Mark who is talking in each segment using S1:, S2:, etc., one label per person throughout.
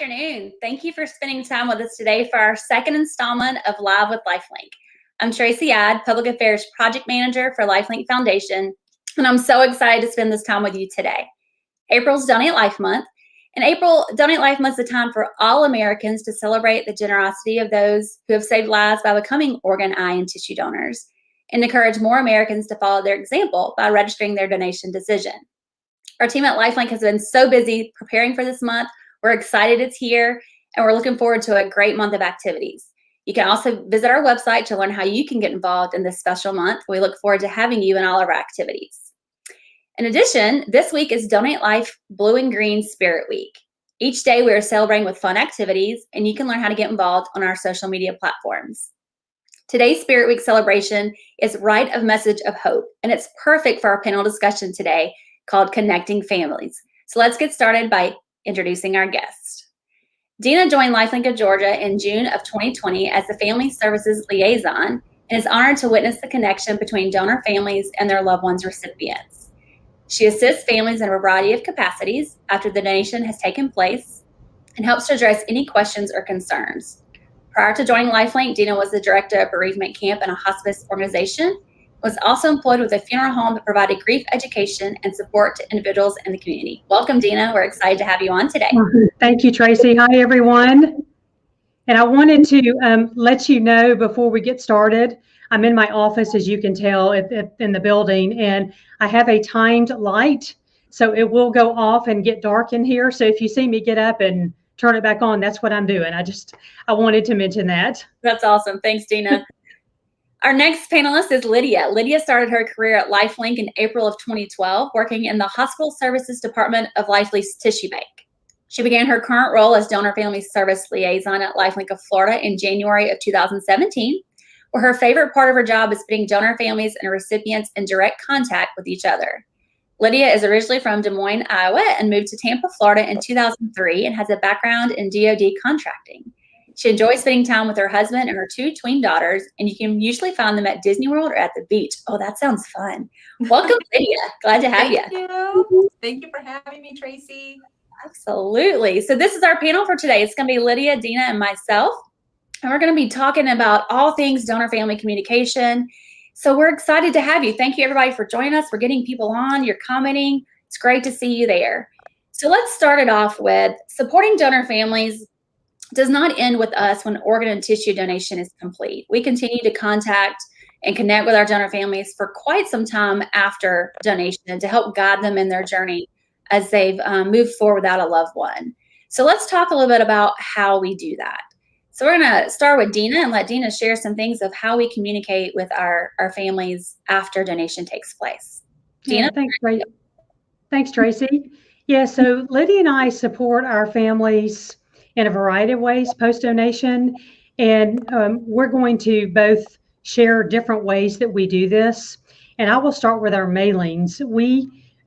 S1: afternoon. Thank you for spending time with us today for our second installment of Live with LifeLink. I'm Tracy Add, Public Affairs Project Manager for LifeLink Foundation, and I'm so excited to spend this time with you today. April's Donate Life Month, and April Donate Life Month is a time for all Americans to celebrate the generosity of those who have saved lives by becoming organ, eye, and tissue donors, and encourage more Americans to follow their example by registering their donation decision. Our team at LifeLink has been so busy preparing for this month. We're excited it's here, and we're looking forward to a great month of activities. You can also visit our website to learn how you can get involved in this special month. We look forward to having you in all of our activities. In addition, this week is Donate Life Blue and Green Spirit Week. Each day we are celebrating with fun activities, and you can learn how to get involved on our social media platforms. Today's Spirit Week celebration is Write a Message of Hope, and it's perfect for our panel discussion today called Connecting Families. So let's get started by introducing our guest. Dina joined LifeLink of Georgia in June of 2020 as the Family Services Liaison and is honored to witness the connection between donor families and their loved ones' recipients. She assists families in a variety of capacities after the donation has taken place and helps to address any questions or concerns. Prior to joining LifeLink, Dina was the director of bereavement camp in a hospice organization, was also employed with a funeral home that provided grief education and support to individuals in the community. Welcome, Dina. We're excited to have you on today.
S2: Thank you, Tracy. Hi, everyone. And I wanted to let you know before we get started, I'm in my office, as you can tell, in the building, and I have a timed light, so it will go off and get dark in here. So if you see me get up and turn it back on, that's what I'm doing. I wanted to mention that.
S1: That's awesome. Thanks, Dina. Our next panelist is Lydia. Lydia started her career at LifeLink in April of 2012, working in the Hospital Services Department of LifeLink's Tissue Bank. She began her current role as Donor Family Service Liaison at LifeLink of Florida in January of 2017, where her favorite part of her job is putting donor families and recipients in direct contact with each other. Lydia is originally from Des Moines, Iowa, and moved to Tampa, Florida in 2003 and has a background in DoD contracting. She enjoys spending time with her husband and her two twin daughters, and you can usually find them at Disney World or at the beach. Oh, that sounds fun. Welcome, Lydia. Glad to have you.
S3: Thank you. Thank you for having me, Tracy.
S1: Absolutely. So this is our panel for today. It's going to be Lydia, Dina, and myself, and we're going to be talking about all things donor family communication. So we're excited to have you. Thank you, everybody, for joining us. We're getting people on. You're commenting. It's great to see you there. So let's start it off with supporting donor families does not end with us when organ and tissue donation is complete. We continue to contact and connect with our donor families for quite some time after donation to help guide them in their journey as they've moved forward without a loved one. So let's talk a little bit about how we do that. So we're going to start with Dina and let Dina share some things of how we communicate with our families after donation takes place. Dina?
S2: Yeah, thanks, Tracy. Yeah, so Lydia and I support our families in a variety of ways post-donation, and we're going to both share different ways that we do this. And I will start with our mailings.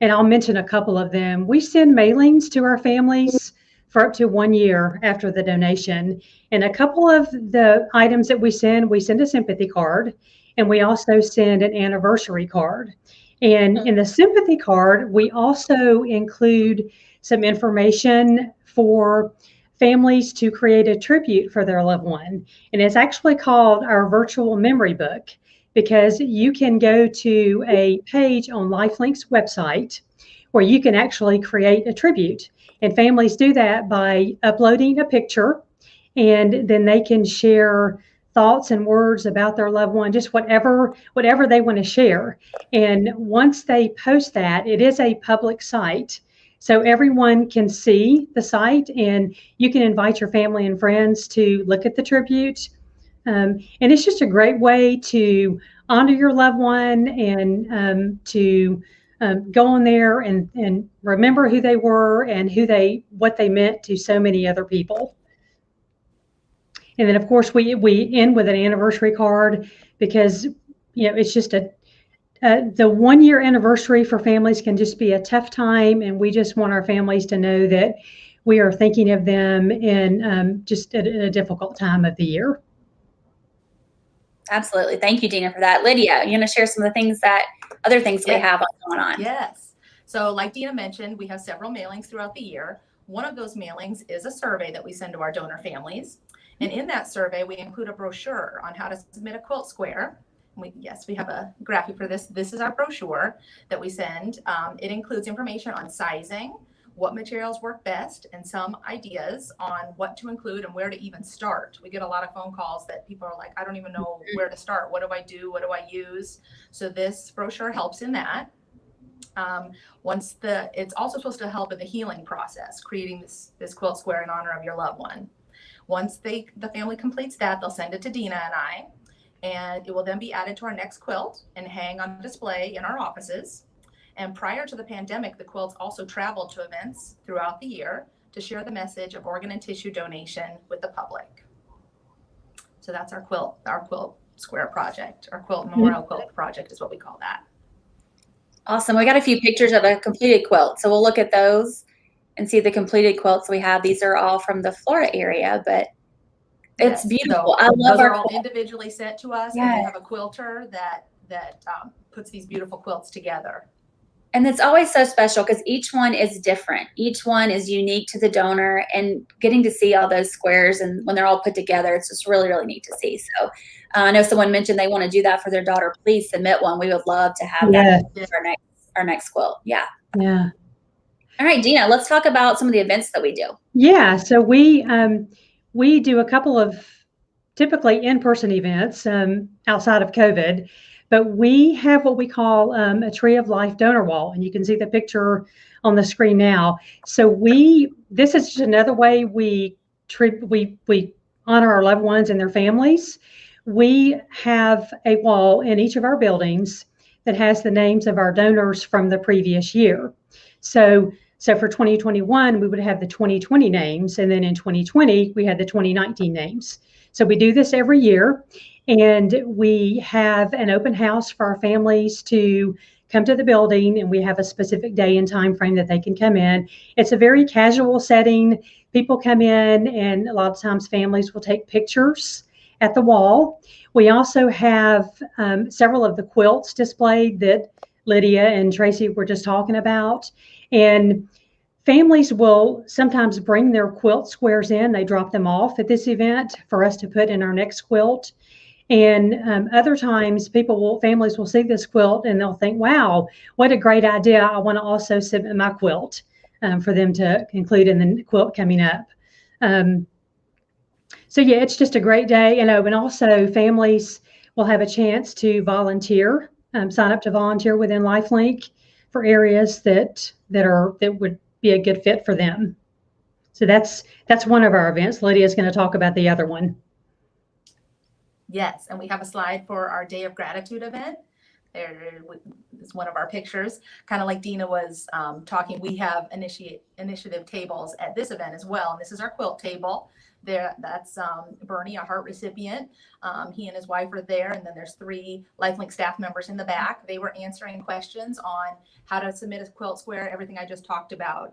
S2: And I'll mention a couple of them. We send mailings to our families for up to 1 year after the donation. And a couple of the items that we send a sympathy card, and we also send an anniversary card. And in the sympathy card, we also include some information for families to create a tribute for their loved one. And it's actually called our virtual memory book, because you can go to a page on LifeLink's website where you can actually create a tribute. And families do that by uploading a picture, and then they can share thoughts and words about their loved one, just whatever they want to share. And once they post that, it is a public site, so everyone can see the site, and you can invite your family and friends to look at the tribute. And it's just a great way to honor your loved one and to go on there and remember who they were and what they meant to so many other people. And then, of course, we end with an anniversary card, because it's just the 1 year anniversary for families can just be a tough time, and we just want our families to know that we are thinking of them in just a difficult time of the year.
S1: Absolutely. Thank you, Dina, for that. Lydia, you want to share some of the other things we have going on?
S3: Yes. So like Dina mentioned, we have several mailings throughout the year. One of those mailings is a survey that we send to our donor families. And in that survey, we include a brochure on how to submit a quilt square. We have a graphic for this. This is our brochure that we send. It includes information on sizing, what materials work best, and some ideas on what to include and where to even start. We get a lot of phone calls that people are like, I don't even know where to start. What do I do? What do I use? So this brochure helps in that. It's also supposed to help in the healing process, creating this quilt square in honor of your loved one. Once the family completes that, they'll send it to Dina and I, and it will then be added to our next quilt and hang on display in our offices. And prior to the pandemic, the quilts also traveled to events throughout the year to share the message of organ and tissue donation with the public. So that's our quilt square project, our quilt memorial quilt project is what we call that.
S1: Awesome. We got a few pictures of a completed quilt, so we'll look at those and see the completed quilts we have. These are all from the Florida area, but it's beautiful.
S3: So
S1: I love
S3: those
S1: our
S3: are all
S1: quilt.
S3: individually sent to us, and we have a quilter that puts these beautiful quilts together.
S1: And it's always so special because each one is different. Each one is unique to the donor, and getting to see all those squares and when they're all put together, it's just really, really neat to see. So I know someone mentioned they want to do that for their daughter. Please submit one. We would love to have that for our next quilt. Yeah.
S2: Yeah.
S1: All right, Dina, let's talk about some of the events that we do.
S2: Yeah. So we do a couple of typically in-person events outside of COVID. But we have what we call a Tree of Life donor wall, and you can see the picture on the screen now. So this is just another way we honor our loved ones and their families. We have a wall in each of our buildings that has the names of our donors from the previous year. So for 2021, we would have the 2020 names, and then in 2020, we had the 2019 names. So we do this every year. And we have an open house for our families to come to the building, and we have a specific day and time frame that they can come in. It's a very casual setting. People come in, and a lot of times families will take pictures at the wall. We also have several of the quilts displayed that Lydia and Tracy were just talking about. And families will sometimes bring their quilt squares in. They drop them off at this event for us to put in our next quilt. And other times families will see this quilt and they'll think, wow, what a great idea. I want to also submit my quilt for them to include in the quilt coming up. So yeah, it's just a great day. And also families will have a chance to volunteer, sign up to volunteer within LifeLink for areas that would be a good fit for them. So that's one of our events. Lydia's going to talk about the other one.
S3: Yes, and we have a slide for our Day of Gratitude event. There is one of our pictures. Kind of like Dina was talking, we have initiative tables at this event as well. And this is our quilt table. That's Bernie, a heart recipient. He and his wife are there. And then there's 3 LifeLink staff members in the back. They were answering questions on how to submit a quilt square, everything I just talked about,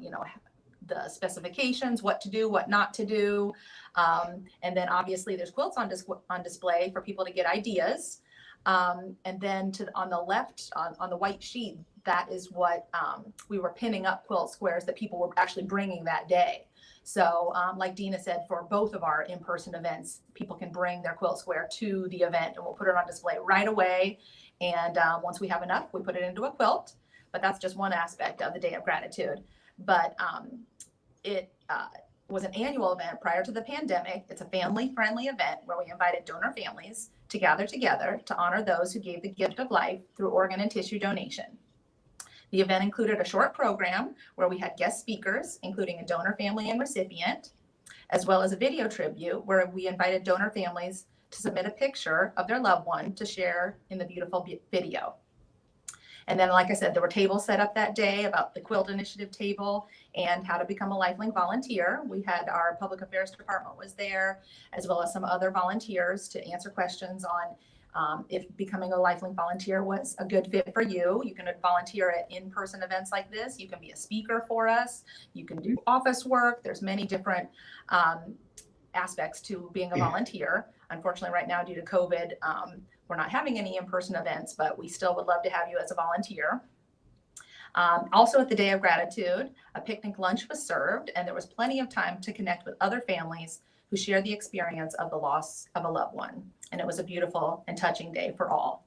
S3: the specifications, what to do, what not to do. And then obviously there's quilts on display for people to get ideas. And then on the left, on the white sheet, that is what we were pinning up quilt squares that people were actually bringing that day. So like Dina said, for both of our in-person events, people can bring their quilt square to the event and we'll put it on display right away. And once we have enough, we put it into a quilt. But that's just one aspect of the Day of Gratitude. But it was an annual event prior to the pandemic. It's a family-friendly event where we invited donor families to gather together to honor those who gave the gift of life through organ and tissue donation. The event included a short program where we had guest speakers, including a donor family and recipient, as well as a video tribute where we invited donor families to submit a picture of their loved one to share in the beautiful video. And then, like I said, there were tables set up that day about the Quilt Initiative table and how to become a LifeLink volunteer. We had our public affairs department was there, as well as some other volunteers to answer questions on if becoming a LifeLink volunteer was a good fit for you. You can volunteer at in-person events like this. You can be a speaker for us. You can do office work. There's many different aspects to being a volunteer. Unfortunately, right now, due to COVID, we're not having any in-person events, but we still would love to have you as a volunteer. Also at the Day of Gratitude, a picnic lunch was served, and there was plenty of time to connect with other families who share the experience of the loss of a loved one. And it was a beautiful and touching day for all.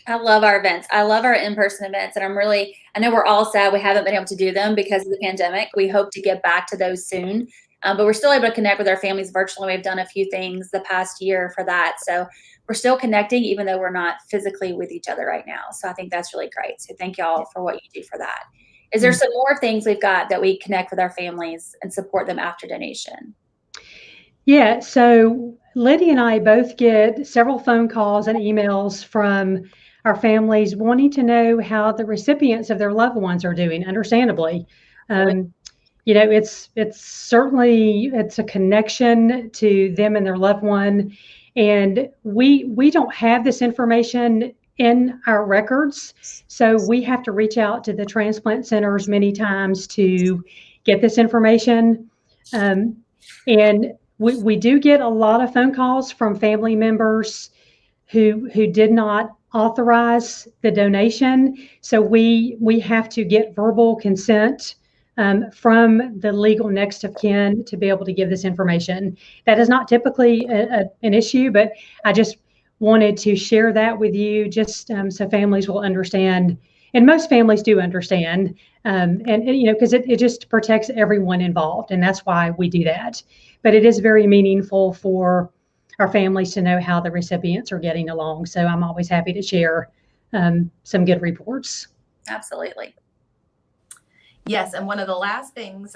S1: I love our events. I love our in-person events. And I know we're all sad we haven't been able to do them because of the pandemic. We hope to get back to those soon. But we're still able to connect with our families virtually. We've done a few things the past year for that. So we're still connecting, even though we're not physically with each other right now. So I think that's really great. So thank y'all for what you do for that. Is there some more things we've got that we connect with our families and support them after donation?
S2: Yeah, so Lydia and I both get several phone calls and emails from our families wanting to know how the recipients of their loved ones are doing, understandably. It's certainly a connection to them and their loved one. And we don't have this information in our records. So we have to reach out to the transplant centers many times to get this information. And we do get a lot of phone calls from family members who did not authorize the donation. So we have to get verbal consent from the legal next of kin to be able to give this information. That is not typically an issue, but I just wanted to share that with you just so families will understand. And most families do understand, because it just protects everyone involved. And that's why we do that. But it is very meaningful for our families to know how the recipients are getting along. So I'm always happy to share some good reports.
S1: Absolutely.
S3: Yes, and one of the last things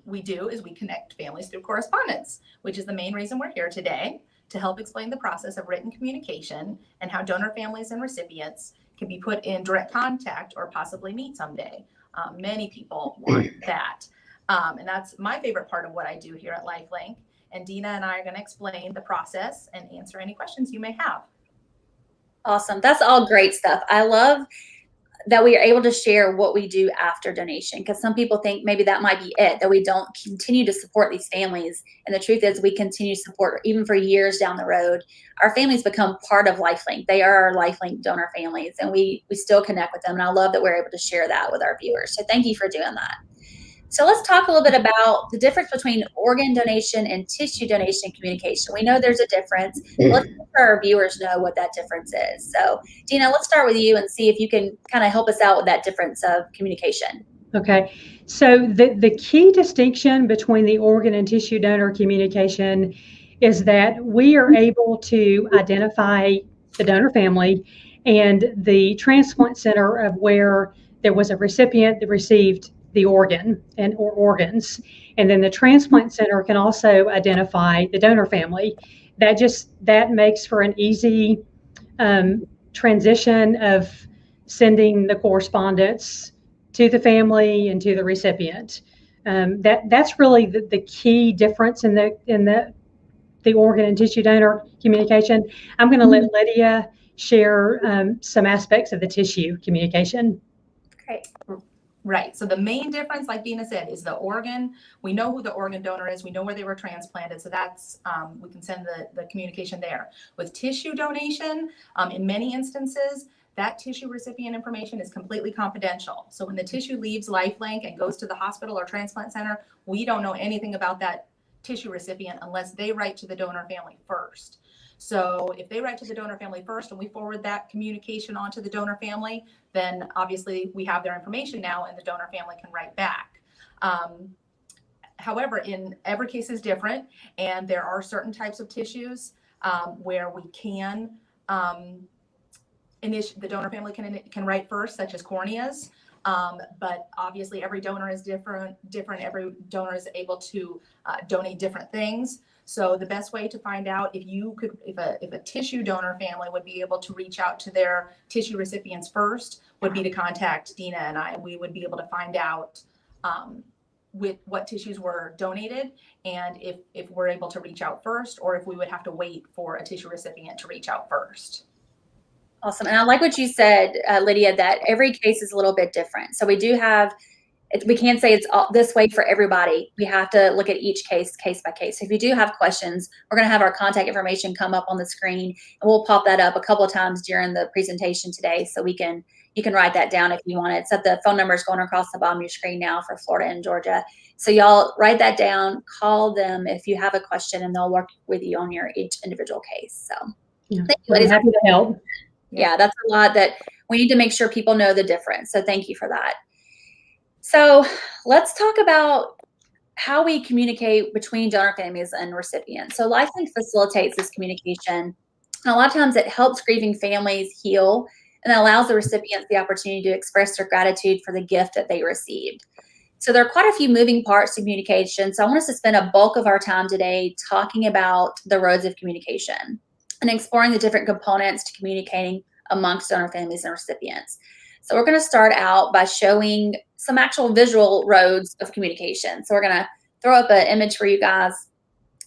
S3: we do is we connect families through correspondence, which is the main reason we're here today, to help explain the process of written communication and how donor families and recipients can be put in direct contact or possibly meet someday. Many people want that. And that's my favorite part of what I do here at LifeLink. And Dina and I are going to explain the process and answer any questions you may have.
S1: Awesome. That's all great stuff. I love that we are able to share what we do after donation, because some people think maybe that might be it, that we don't continue to support these families. And the truth is we continue to support even for years down the road. Our families become part of LifeLink. They are our LifeLink donor families, and we still connect with them. And I love that we're able to share that with our viewers. So thank you for doing that. So let's talk a little bit about the difference between organ donation and tissue donation communication. We know there's a difference. Let's let our viewers know what that difference is. So Dina, let's start with you and see if you can kind of help us out with that difference of communication.
S2: Okay. So the key distinction between the organ and tissue donor communication is that we are able to identify the donor family and the transplant center of where there was a recipient that received the organ or organs. And then the transplant center can also identify the donor family. That makes for an easy transition of sending the correspondence to the family and to the recipient. That's really the key difference in the organ and tissue donor communication. I'm going to let Lydia share some aspects of the tissue communication.
S1: Great.
S3: Right. So the main difference, like Dina said, is the organ. We know who the organ donor is. We know where they were transplanted. So that's, we can send the communication there. With tissue donation, in many instances, that tissue recipient information is completely confidential. So when the tissue leaves LifeLink and goes to the hospital or transplant center, we don't know anything about that tissue recipient unless they write to the donor family first. So if they write to the donor family first and we forward that communication on to the donor family, then obviously we have their information now and the donor family can write back. However, in every case is different, and there are certain types of tissues where we can, the donor family can write first, such as corneas. But obviously every donor is different. Every donor is able to donate different things. So the best way to find out if a tissue donor family would be able to reach out to their tissue recipients first would be to contact Dina and I. We would be able to find out with what tissues were donated and if we're able to reach out first, or if we would have to wait for a tissue recipient to reach out first.
S1: Awesome. And I like what you said, Lydia, that every case is a little bit different. So we do have we can't say it's all this way for everybody. We have to look at each case by case. So if you do have questions, we're going to have our contact information come up on the screen, and we'll pop that up a couple of times during the presentation today, so you can write that down if you want it. So the phone number is going across the bottom of your screen now for Florida and Georgia. So y'all write that down, call them if you have a question, and they'll work with you on each individual case. So
S2: Yeah,
S1: thank you,
S2: I'm
S1: ladies.
S2: happy to help.
S1: Yeah, that's a lot that we need to make sure people know the difference. So thank you for that. So let's talk about how we communicate between donor families and recipients. So LifeLink facilitates this communication. And a lot of times it helps grieving families heal, and that allows the recipients the opportunity to express their gratitude for the gift that they received. So there are quite a few moving parts to communication. So I want us to spend a bulk of our time today talking about the roads of communication and exploring the different components to communicating amongst donor families and recipients. So we're going to start out by showing some actual visual roads of communication. So we're going to throw up an image for you guys,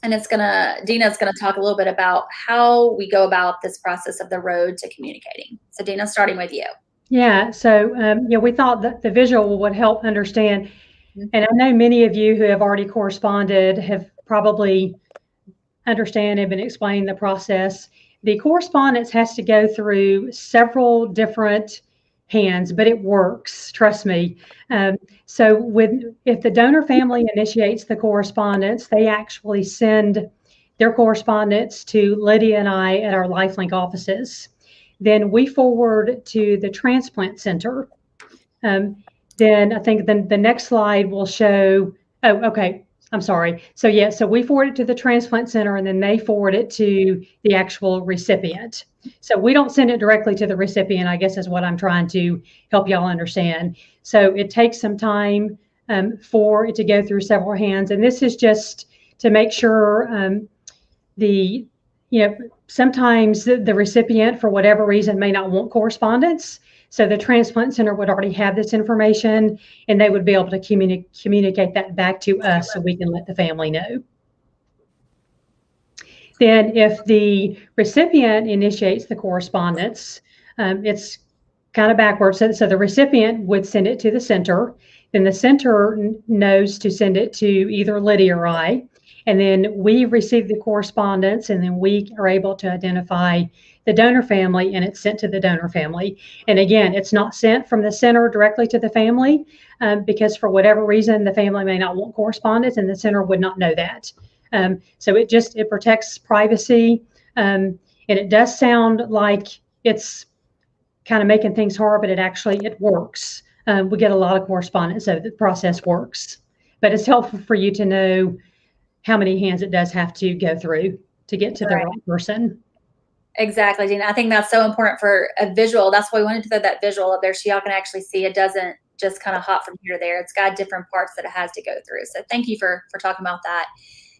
S1: and Dina's going to talk a little bit about how we go about this process of the road to communicating. So Dina, starting with you.
S2: Yeah, so we thought that the visual would help understand, and I know many of you who have already corresponded have probably understand and been explaining the process. The correspondence has to go through several different hands, but it works, trust me. So if the donor family initiates the correspondence, they actually send their correspondence to Lydia and I at our LifeLink offices. Then we forward to the transplant center. Then I think the next slide will show, I'm sorry. So we forward it to the transplant center, and then they forward it to the actual recipient. So we don't send it directly to the recipient, I guess is what I'm trying to help y'all understand. So it takes some time for it to go through several hands. And this is just to make sure sometimes the recipient, for whatever reason, may not want correspondence. So the transplant center would already have this information, and they would be able to communicate that back to us so we can let the family know. Then if the recipient initiates the correspondence, it's kind of backwards. So the recipient would send it to the center. Then the center knows to send it to either Lydia or I. And then we receive the correspondence, and then we are able to identify the donor family, and it's sent to the donor family. And again, it's not sent from the center directly to the family because for whatever reason, the family may not want correspondence, and the center would not know that. So it protects privacy. And it does sound like it's kind of making things hard, but it works. We get a lot of correspondence, so the process works. But it's helpful for you to know how many hands it does have to go through to get to the right person.
S1: Exactly, Dina. I think that's so important for a visual. That's why we wanted to throw that visual up there so y'all can actually see it doesn't just kind of hop from here to there. It's got different parts that it has to go through. So thank you for talking about that.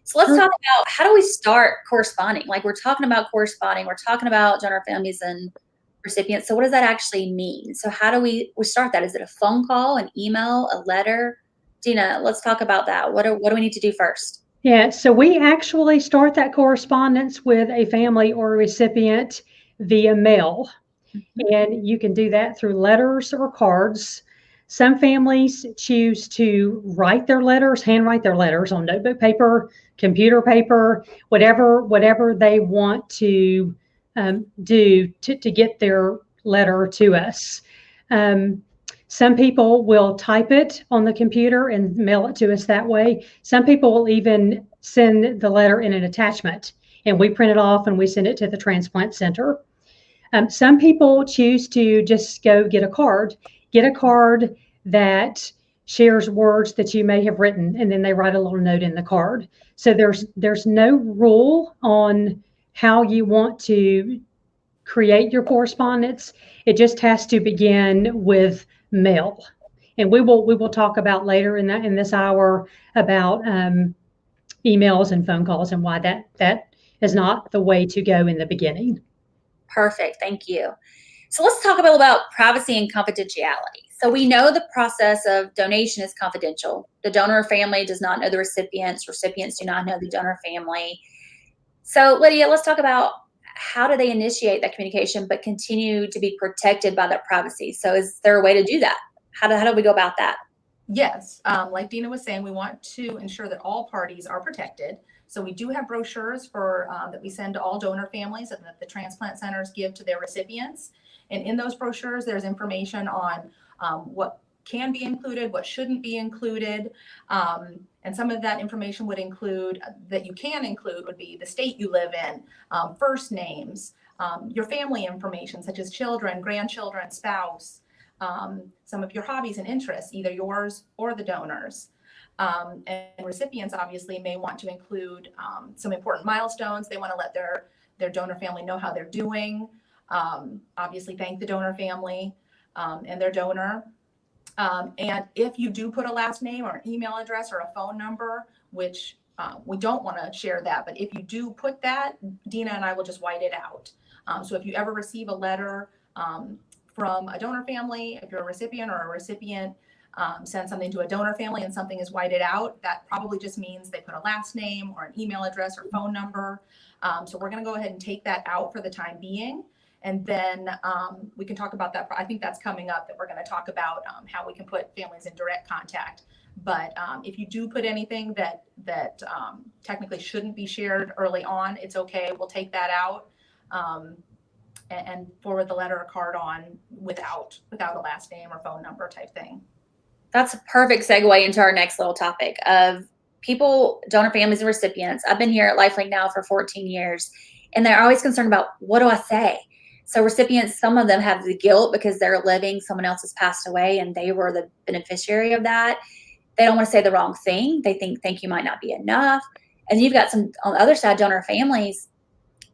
S1: So let's talk about how do we start corresponding? Like we're talking about corresponding, we're talking about donor families and recipients. So what does that actually mean? So how do we start that? Is it a phone call, an email, a letter? Dina, let's talk about that. What do we need to do first?
S2: Yeah, so we actually start that correspondence with a family or a recipient via mail. And you can do that through letters or cards. Some families choose to write their letters, handwrite their letters on notebook paper, computer paper, whatever they want to do to get their letter to us. Some people will type it on the computer and mail it to us that way. Some people will even send the letter in an attachment, and we print it off and we send it to the transplant center. Some people choose to just go get a card that shares words that you may have written, and then they write a little note in the card. So there's no rule on how you want to create your correspondence. It just has to begin with mail. And we will talk about later in this hour about emails and phone calls and why that is not the way to go in the beginning.
S1: Perfect. Thank you. So let's talk a bit about privacy and confidentiality. So we know the process of donation is confidential. The donor family does not know the recipients. Recipients do not know the donor family. So Lydia, let's talk about how do they initiate that communication but continue to be protected by that privacy? So is there a way to do that? How do we go about that?
S3: Yes, like Dina was saying, we want to ensure that all parties are protected. So we do have brochures for that we send to all donor families and that the transplant centers give to their recipients. And in those brochures, there's information on what can be included, what shouldn't be included. And some of that information would include that you can include would be the state you live in, first names, your family information such as children, grandchildren, spouse, some of your hobbies and interests, either yours or the donors. And recipients obviously may want to include some important milestones. They want to let their donor family know how they're doing. Obviously thank the donor family and their donor. And if you do put a last name or an email address or a phone number, which we don't want to share that, but if you do put that, Dina and I will just white it out. So if you ever receive a letter from a donor family, if you're a recipient or a recipient send something to a donor family and something is whited out, that probably just means they put a last name or an email address or phone number. So we're going to go ahead and take that out for the time being. And then we can talk about that. I think that's coming up, that we're going to talk about how we can put families in direct contact. But if you do put anything that technically shouldn't be shared early on, it's okay. We'll take that out and forward the letter or card on without a last name or phone number type thing.
S1: That's a perfect segue into our next little topic of people, donor families and recipients. I've been here at LifeLink now for 14 years, and they're always concerned about, what do I say? So recipients, some of them have the guilt because they're living, someone else has passed away and they were the beneficiary of that. They don't want to say the wrong thing. They think thank you might not be enough. And you've got some, on the other side, donor families,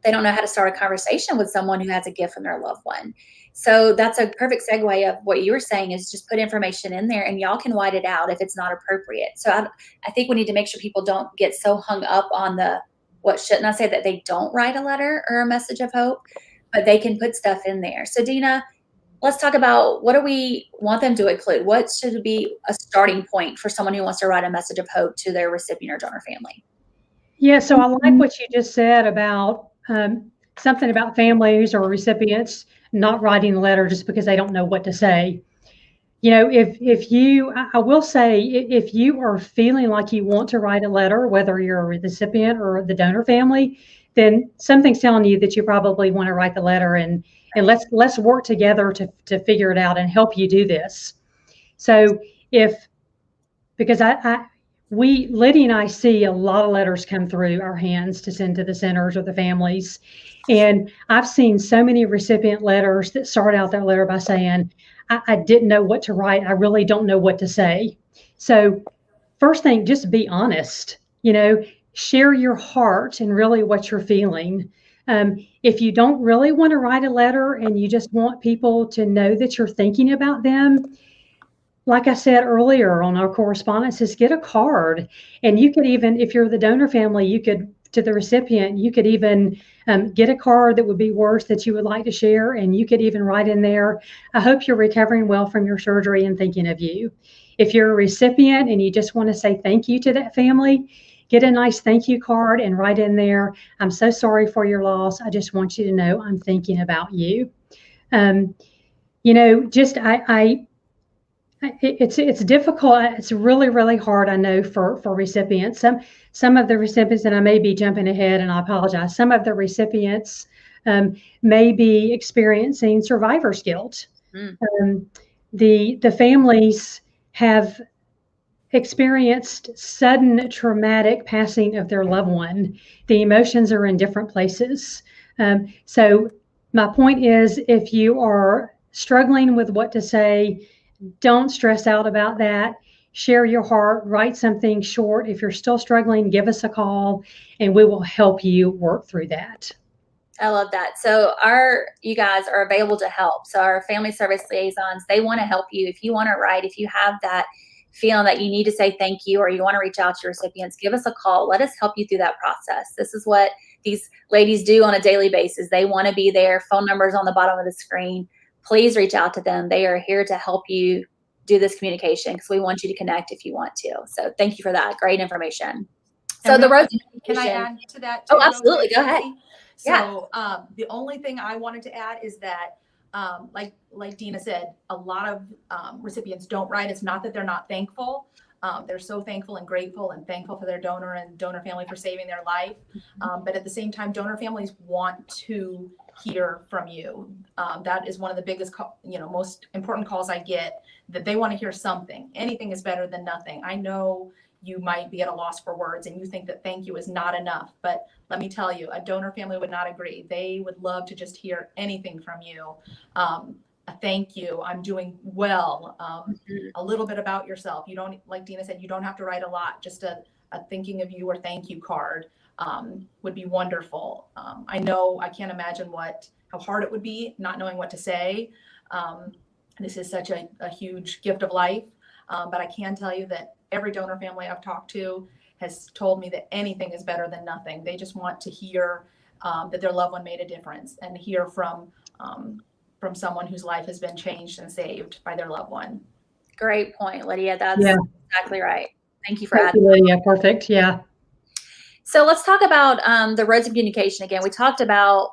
S1: they don't know how to start a conversation with someone who has a gift from their loved one. So that's a perfect segue of what you were saying, is just put information in there and y'all can white it out if it's not appropriate. So I think we need to make sure people don't get so hung up on the, what shouldn't I say, that they don't write a letter or a message of hope, but they can put stuff in there. So Dina, let's talk about, what do we want them to include? What should be a starting point for someone who wants to write a message of hope to their recipient or donor family?
S2: Yeah, so I like what you just said about something about families or recipients not writing a letter just because they don't know what to say. You know, if you, I will say, if you are feeling like you want to write a letter, whether you're a recipient or the donor family, then something's telling you that you probably want to write the letter, and let's work together to figure it out and help you do this. So because Liddy and I see a lot of letters come through our hands to send to the centers or the families. And I've seen so many recipient letters that start out their letter by saying, I didn't know what to write. I really don't know what to say. So first thing, just be honest, share your heart and really what you're feeling. If you don't really want to write a letter and you just want people to know that you're thinking about them, like I said earlier on our correspondences, get a card. And you could even, if you're the donor family, you could, to the recipient, you could even get a card that would be worse that you would like to share. And you could even write in there, I hope you're recovering well from your surgery and thinking of you. If you're a recipient and you just want to say thank you to that family, get a nice thank you card and write in there, I'm so sorry for your loss. I just want you to know I'm thinking about you. It's difficult. It's really, really hard, I know, for recipients. Some of the recipients, and I may be jumping ahead and I apologize, some of the recipients may be experiencing survivor's guilt. The families have experienced sudden traumatic passing of their loved one. The emotions are in different places. So my point is, if you are struggling with what to say, don't stress out about that. Share your heart, write something short. If you're still struggling, give us a call and we will help you work through that.
S1: I love that. So you guys are available to help. So our family service liaisons, they want to help you. If you want to write, if you have that feeling that you need to say thank you, or you want to reach out to your recipients, give us a call. Let us help you through that process. This is what these ladies do on a daily basis. They want to be there. Phone numbers on the bottom of the screen. Please reach out to them. They are here to help you do this communication because we want you to connect if you want to. So thank you for that. Great information. So the road to communication.
S3: Can I add to that too?
S1: Oh, absolutely. Go ahead.
S3: So the only thing I wanted to add is that like Dina said, a lot of recipients don't write. It's not that they're not thankful. They're so thankful and grateful and thankful for their donor and donor family for saving their life. But at the same time, donor families want to hear from you. That is one of the biggest, most important calls I get, that they want to hear something. Anything is better than nothing. I know you might be at a loss for words and you think that thank you is not enough, but let me tell you, a donor family would not agree. They would love to just hear anything from you. A thank you, I'm doing well, a little bit about yourself. You don't, like Dina said, you don't have to write a lot. Just a thinking of you or thank you card would be wonderful. I know, I can't imagine how hard it would be not knowing what to say. This is such a huge gift of life, but I can tell you that every donor family I've talked to has told me that anything is better than nothing. They just want to hear that their loved one made a difference and hear from someone whose life has been changed and saved by their loved one.
S1: Great point, Lydia. That's exactly right. Thank you for
S2: Thank
S1: adding.
S2: you, Lydia. Perfect. Yeah.
S1: So let's talk about the roads of communication again. We talked about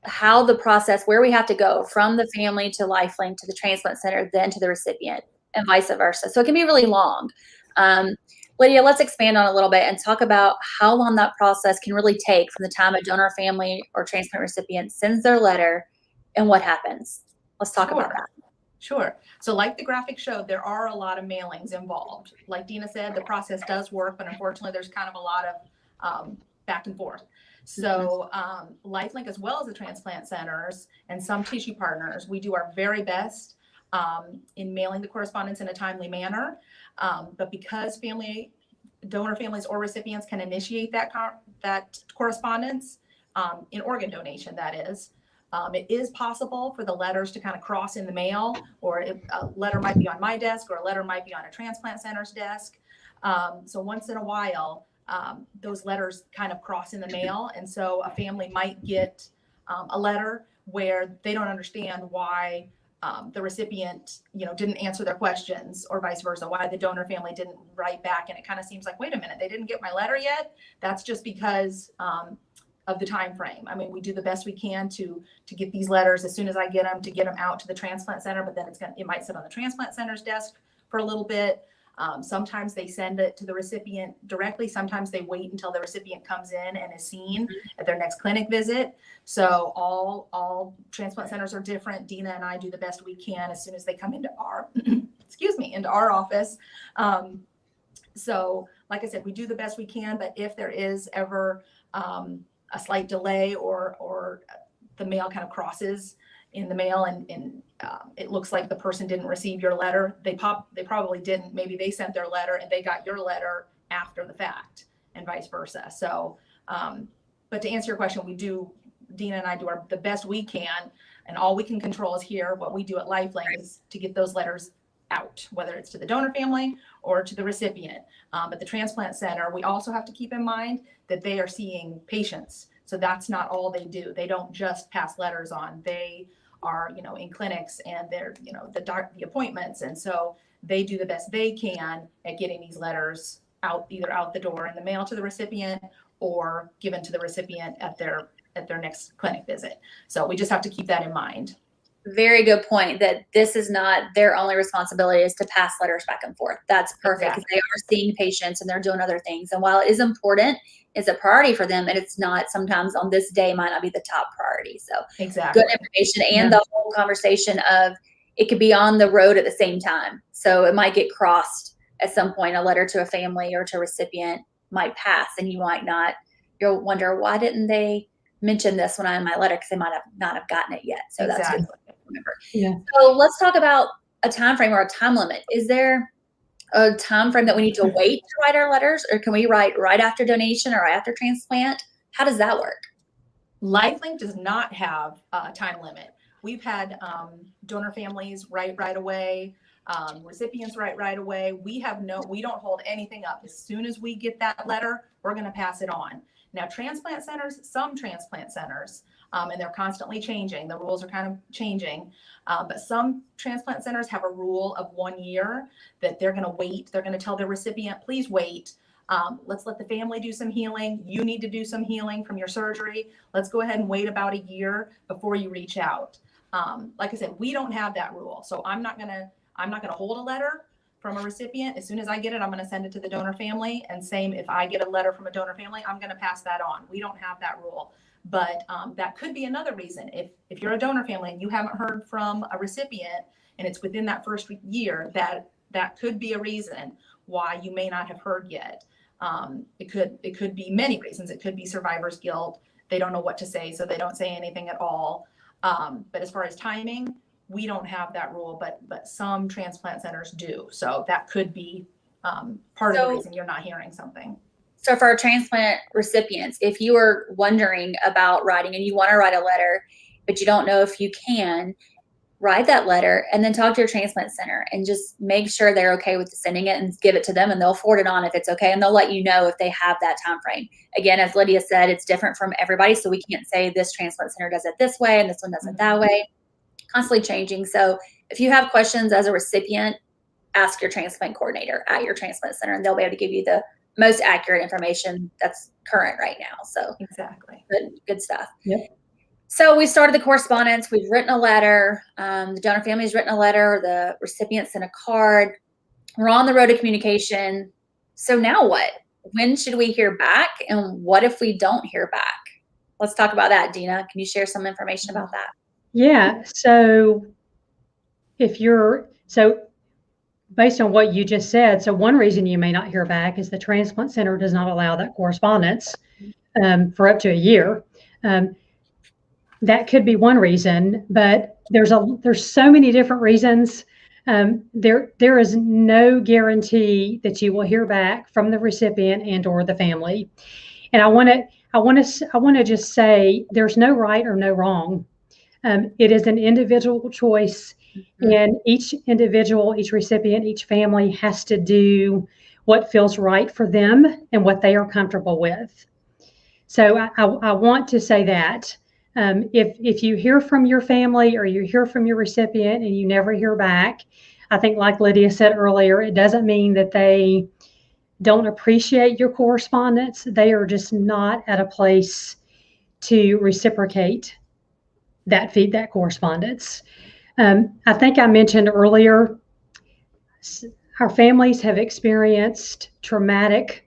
S1: how the process, where we have to go from the family to LifeLink to the transplant center, then to the recipient, and vice versa. So it can be really long. Lydia, let's expand on it a little bit and talk about how long that process can really take from the time a donor family or transplant recipient sends their letter and what happens. Let's talk about that.
S3: Sure. So like the graphic showed, there are a lot of mailings involved. Like Dina said, the process does work, but unfortunately there's kind of a lot of back and forth. So LifeLink, as well as the transplant centers and some tissue partners, we do our very best in mailing the correspondence in a timely manner. But because donor families or recipients can initiate that correspondence in organ donation, that is, it is possible for the letters to kind of cross in the mail, or a letter might be on my desk or a letter might be on a transplant center's desk. So once in a while, those letters kind of cross in the mail. And so a family might get a letter where they don't understand why the recipient, didn't answer their questions, or vice versa, why the donor family didn't write back. And it kind of seems like, wait a minute, they didn't get my letter yet. That's just because of the time frame. I mean, we do the best we can to get these letters as soon as I get them, to get them out to the transplant center, but then it might sit on the transplant center's desk for a little bit. Sometimes they send it to the recipient directly. Sometimes they wait until the recipient comes in and is seen at their next clinic visit. So all transplant centers are different. Dina and I do the best we can as soon as they come into our, into our office. So like I said, we do the best we can, but if there is ever a slight delay or the mail kind of crosses in the mail and it looks like the person didn't receive your letter, they probably didn't. Maybe they sent their letter and they got your letter after the fact, and vice versa. So, but to answer your question, Dina and I do the best we can, and all we can control is here. What we do at LifeLink is to get those letters out, whether it's to the donor family or to the recipient. But the transplant center, we also have to keep in mind that they are seeing patients. So that's not all they do. They don't just pass letters on. They are, in clinics, and they're, the appointments. And so they do the best they can at getting these letters out, either out the door in the mail to the recipient or given to the recipient at their next clinic visit. So we just have to keep that in mind.
S1: Very good point, that this is not their only responsibility is to pass letters back and forth. That's perfect, because they are seeing patients and they're doing other things. And while it is important, it's a priority for them, and it's not, sometimes on this day might not be the top priority. So good information, and the whole conversation of it could be on the road at the same time. So it might get crossed at some point. A letter to a family or to a recipient might pass, and you might not, you'll wonder, why didn't they mention this when I in my letter? Because they might have not have gotten it yet. So that's good to remember. Yeah. So let's talk about a time frame or a time limit. Is there a time frame that we need to wait to write our letters, or can we write right after donation or right after transplant? How does that work?
S3: LifeLink does not have a time limit. We've had donor families write right away, recipients write right away. We don't hold anything up. As soon as we get that letter, we're going to pass it on. Now, some transplant centers, and they're constantly changing. The rules are kind of changing. But some transplant centers have a rule of 1 year that they're going to wait. They're going to tell their recipient, please wait. Let's let the family do some healing. You need to do some healing from your surgery. Let's go ahead and wait about a year before you reach out. Like I said, we don't have that rule. So I'm not gonna hold a letter from a recipient. As soon as I get it, I'm gonna send it to the donor family. And same, if I get a letter from a donor family, I'm gonna pass that on. We don't have that rule. But that could be another reason. If you're a donor family and you haven't heard from a recipient and it's within that first year, that could be a reason why you may not have heard yet. It could be many reasons. It could be survivor's guilt. They don't know what to say, so they don't say anything at all. But as far as timing, we don't have that rule, but some transplant centers do. So that could be part of the reason you're not hearing something.
S1: So for our transplant recipients, if you are wondering about writing and you want to write a letter, but you don't know if you can, write that letter and then talk to your transplant center and just make sure they're okay with sending it and give it to them, and they'll forward it on if it's okay. And they'll let you know if they have that time frame. Again, as Lydia said, it's different from everybody. So we can't say this transplant center does it this way and this one does it that way. Constantly changing. So if you have questions as a recipient, ask your transplant coordinator at your transplant center, and they'll be able to give you the most accurate information that's current right now. So
S3: exactly.
S1: Good stuff.
S2: Yep.
S1: So we started the correspondence. We've written a letter. The donor family has written a letter. The recipient sent a card. We're on the road to communication. So now what? When should we hear back? And what if we don't hear back? Let's talk about that, Dina. Can you share some information about that?
S2: Yeah. So based on what you just said, so one reason you may not hear back is the transplant center does not allow that correspondence for up to a year. That could be one reason, but there's so many different reasons. There is no guarantee that you will hear back from the recipient and or the family. And I want to just say there's no right or no wrong. It is an individual choice, and each individual, each recipient, each family has to do what feels right for them and what they are comfortable with. So I want to say that if you hear from your family or you hear from your recipient and you never hear back, I think like Lydia said earlier, it doesn't mean that they don't appreciate your correspondence. They are just not at a place to reciprocate that correspondence. I think I mentioned earlier, our families have experienced traumatic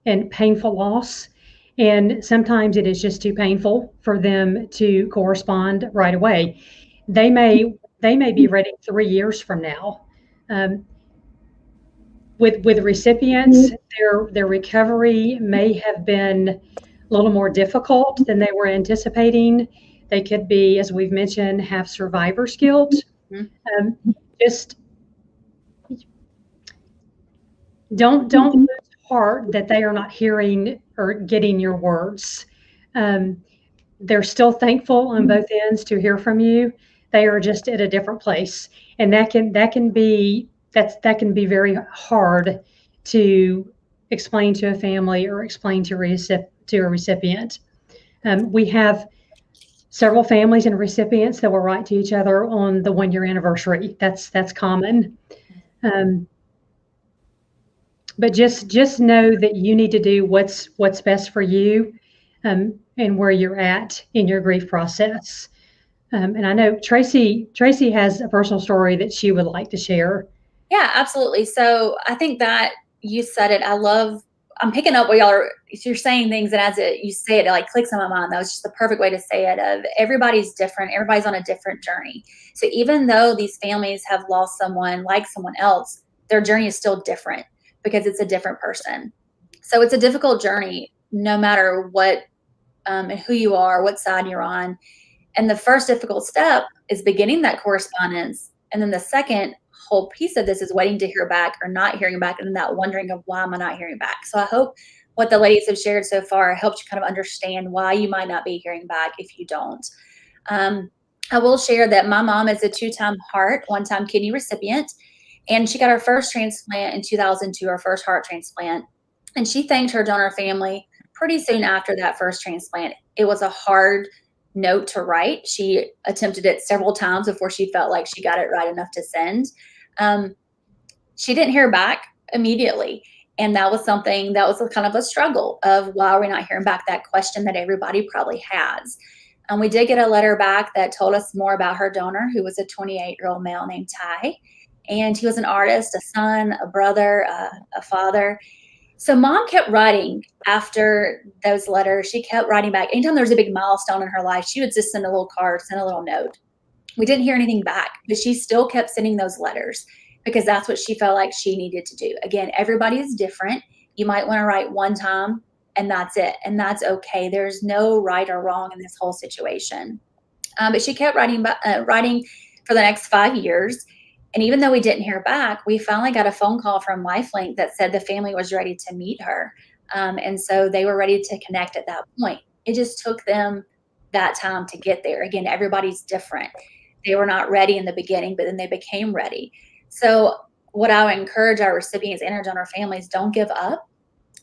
S2: and painful loss, and sometimes it is just too painful for them to correspond right away. They may be ready 3 years from now. With recipients, their recovery may have been a little more difficult than they were anticipating. They could be, as we've mentioned, have survivor's guilt. Just don't lose heart that they are not hearing or getting your words. They're still thankful on both ends to hear from you. They are just at a different place, and that can be very hard to explain to a family or explain to a recipient. We have several families and recipients that will write to each other on the 1-year anniversary. That's common. But just know that you need to do what's best for you, and where you're at in your grief process. And I know Tracy has a personal story that she would like to share.
S1: Yeah, absolutely. So I think that you said it. I'm picking up what you're saying things, and as you say it like clicks in my mind. That was just the perfect way to say it. Of everybody's different. Everybody's on a different journey. So even though these families have lost someone like someone else, their journey is still different because it's a different person. So it's a difficult journey, no matter what and who you are, what side you're on. And the first difficult step is beginning that correspondence, and then the second whole piece of this is waiting to hear back or not hearing back, and then that wondering of why am I not hearing back. So I hope what the ladies have shared so far helps you kind of understand why you might not be hearing back if you don't. I will share that my mom is a 2-time heart, 1-time kidney recipient, and she got her first transplant in 2002, her first heart transplant, and she thanked her donor family pretty soon after that first transplant. It was a hard note to write. She attempted it several times before she felt like she got it right enough to send. She didn't hear back immediately. And that was something that was kind of a struggle of why are we not hearing back, that question that everybody probably has. We did get a letter back that told us more about her donor, who was a 28-year-old male named Ty. And he was an artist, a son, a brother, a father. So mom kept writing after those letters. She kept writing back. Anytime there was a big milestone in her life, she would just send a little card, send a little note. We didn't hear anything back, but she still kept sending those letters because that's what she felt like she needed to do. Again, everybody is different. You might want to write one time and that's it. And that's okay. There's no right or wrong in this whole situation. But she kept writing for the next 5 years. And even though we didn't hear back, we finally got a phone call from LifeLink that said the family was ready to meet her. And so they were ready to connect at that point. It just took them that time to get there. Again, everybody's different. They were not ready in the beginning, but then they became ready. So what I would encourage our recipients and our donor families, don't give up.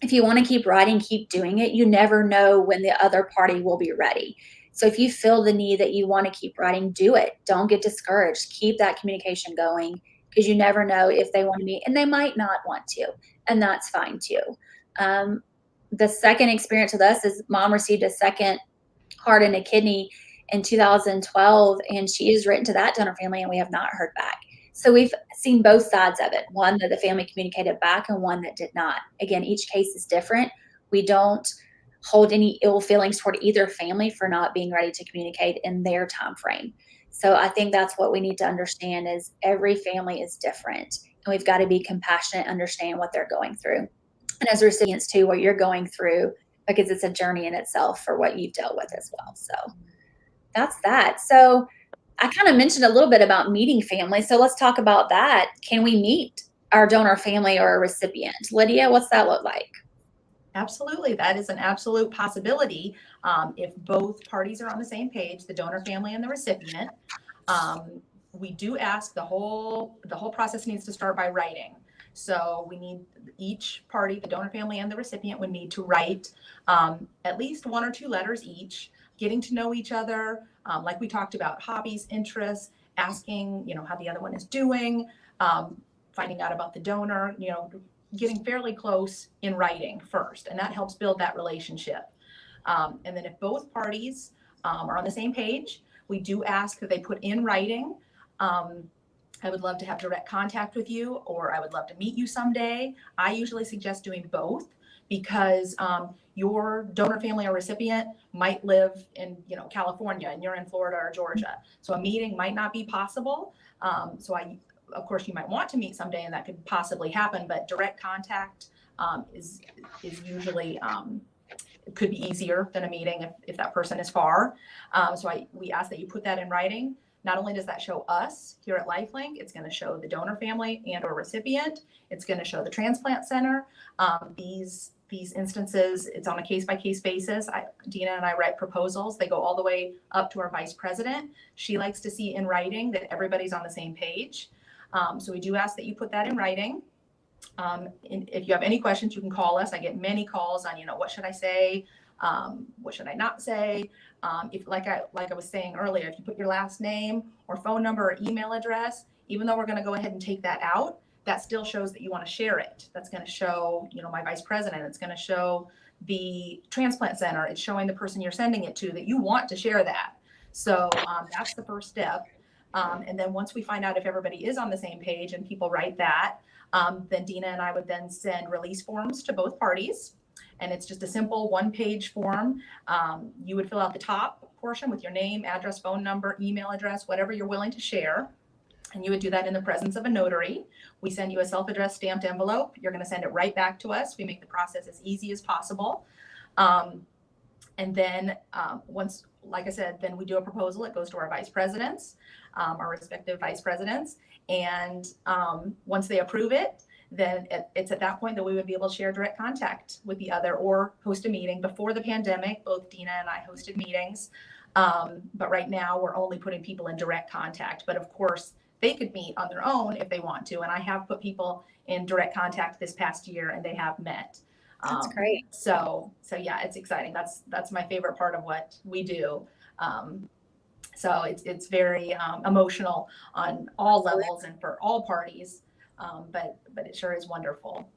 S1: If you want to keep writing, keep doing it. You never know when the other party will be ready. So if you feel the need that you want to keep writing, do it. Don't get discouraged. Keep that communication going because you never know if they want to meet, and they might not want to, and that's fine too. The second experience with us is mom received a second heart and a kidney in 2012, and she is written to that donor family, and we have not heard back. So we've seen both sides of it, one that the family communicated back and one that did not. Again, each case is different. We don't hold any ill feelings toward either family for not being ready to communicate in their time frame. So I think that's what we need to understand is every family is different, and we've got to be compassionate, understand what they're going through. And as recipients too, what you're going through, because it's a journey in itself for what you've dealt with as well. So that's that. So I kind of mentioned a little bit about meeting family. So let's talk about that. Can we meet our donor family or a recipient? Lydia, what's that look like?
S3: Absolutely. That is an absolute possibility. If both parties are on the same page, the donor family and the recipient, we do ask the whole process needs to start by writing. So we need each party, the donor family and the recipient, would need to write at least 1 or 2 letters each, getting to know each other, like we talked about, hobbies, interests, asking, how the other one is doing, finding out about the donor, getting fairly close in writing first, and that helps build that relationship. And then if both parties are on the same page, we do ask that they put in writing, I would love to have direct contact with you, or I would love to meet you someday. I usually suggest doing both because your donor family or recipient might live in California and you're in Florida or Georgia. So a meeting might not be possible. Of course, you might want to meet someday, and that could possibly happen, but direct contact is usually could be easier than a meeting if that person is far. We ask that you put that in writing. Not only does that show us here at LifeLink, it's going to show the donor family and or recipient. It's going to show the transplant center. These instances, it's on a case-by-case basis. Dina and I write proposals. They go all the way up to our vice president. She likes to see in writing that everybody's on the same page. So we do ask that you put that in writing. If you have any questions, you can call us. I get many calls on, what should I say? What should I not say? If like I was saying earlier, if you put your last name or phone number or email address, even though we're going to go ahead and take that out, that still shows that you want to share it. That's going to show, my vice president. It's going to show the transplant center. It's showing the person you're sending it to that you want to share that. So that's the first step. And then once we find out if everybody is on the same page and people write that, then Dina and I would then send release forms to both parties. And it's just a simple 1-page form. You would fill out the top portion with your name, address, phone number, email address, whatever you're willing to share. And you would do that in the presence of a notary. We send you a self-addressed stamped envelope. You're going to send it right back to us. We make the process as easy as possible. And then once, like I said, then we do a proposal. It goes to our vice presidents, our respective vice presidents. And once they approve it, then it's at that point that we would be able to share direct contact with the other or host a meeting. Before the pandemic, both Dina and I hosted meetings. But right now we're only putting people in direct contact. But of course, they could meet on their own if they want to. And I have put people in direct contact this past year and they have met.
S1: That's great.
S3: So yeah, it's exciting. That's my favorite part of what we do. So it's very emotional on all levels and for all parties. But it sure is wonderful.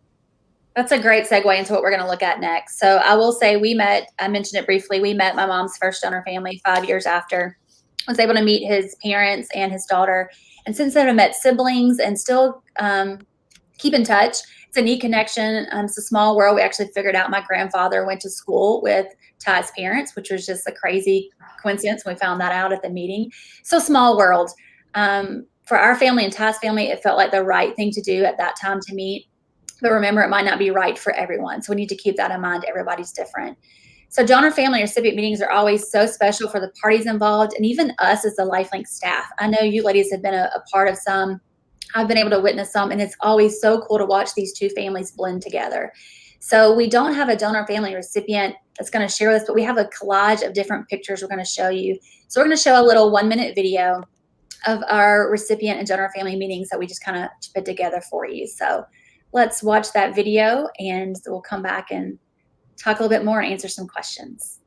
S1: That's a great segue into what we're going to look at next. So I will say I mentioned it briefly, we met my mom's first donor family 5 years after. I was able to meet his parents and his daughter. And since then, I've met siblings and still keep in touch. It's a neat connection. It's a small world. We actually figured out my grandfather went to school with Ty's parents, which was just a crazy coincidence. We found that out at the meeting. So small world. For our family and Ty's family, it felt like the right thing to do at that time to meet. But remember, it might not be right for everyone. So we need to keep that in mind. Everybody's different. So donor family recipient meetings are always so special for the parties involved and even us as the LifeLink staff. I know you ladies have been a part of some. I've been able to witness some, and it's always so cool to watch these two families blend together. So we don't have a donor family recipient that's going to share with us, but we have a collage of different pictures we're going to show you. So we're going to show a little 1-minute video of our recipient and donor family meetings that we just kind of put together for you. So let's watch that video, and we'll come back and talk a little bit more and answer some questions.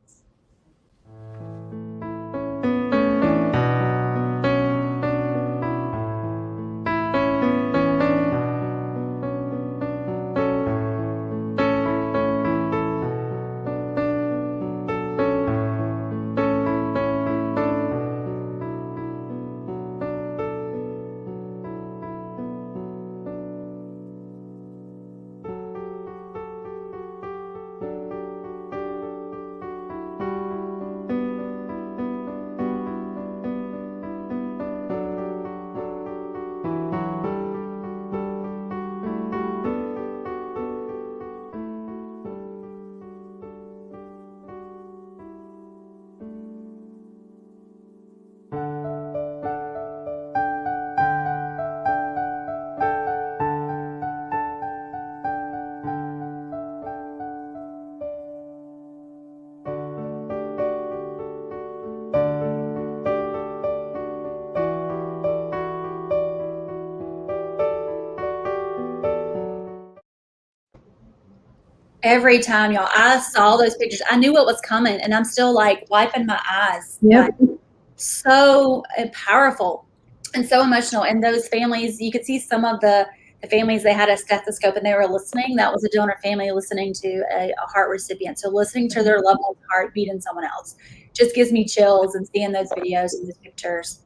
S1: Every time, y'all, I saw those pictures, I knew what was coming, and I'm still like wiping my eyes.
S2: Yep.
S1: Like, so powerful and so emotional. And those families, you could see some of the families, they had a stethoscope and they were listening. That was a donor family listening to a heart recipient. So listening to their loved one's heart beat in someone else just gives me chills, and seeing those videos and those pictures.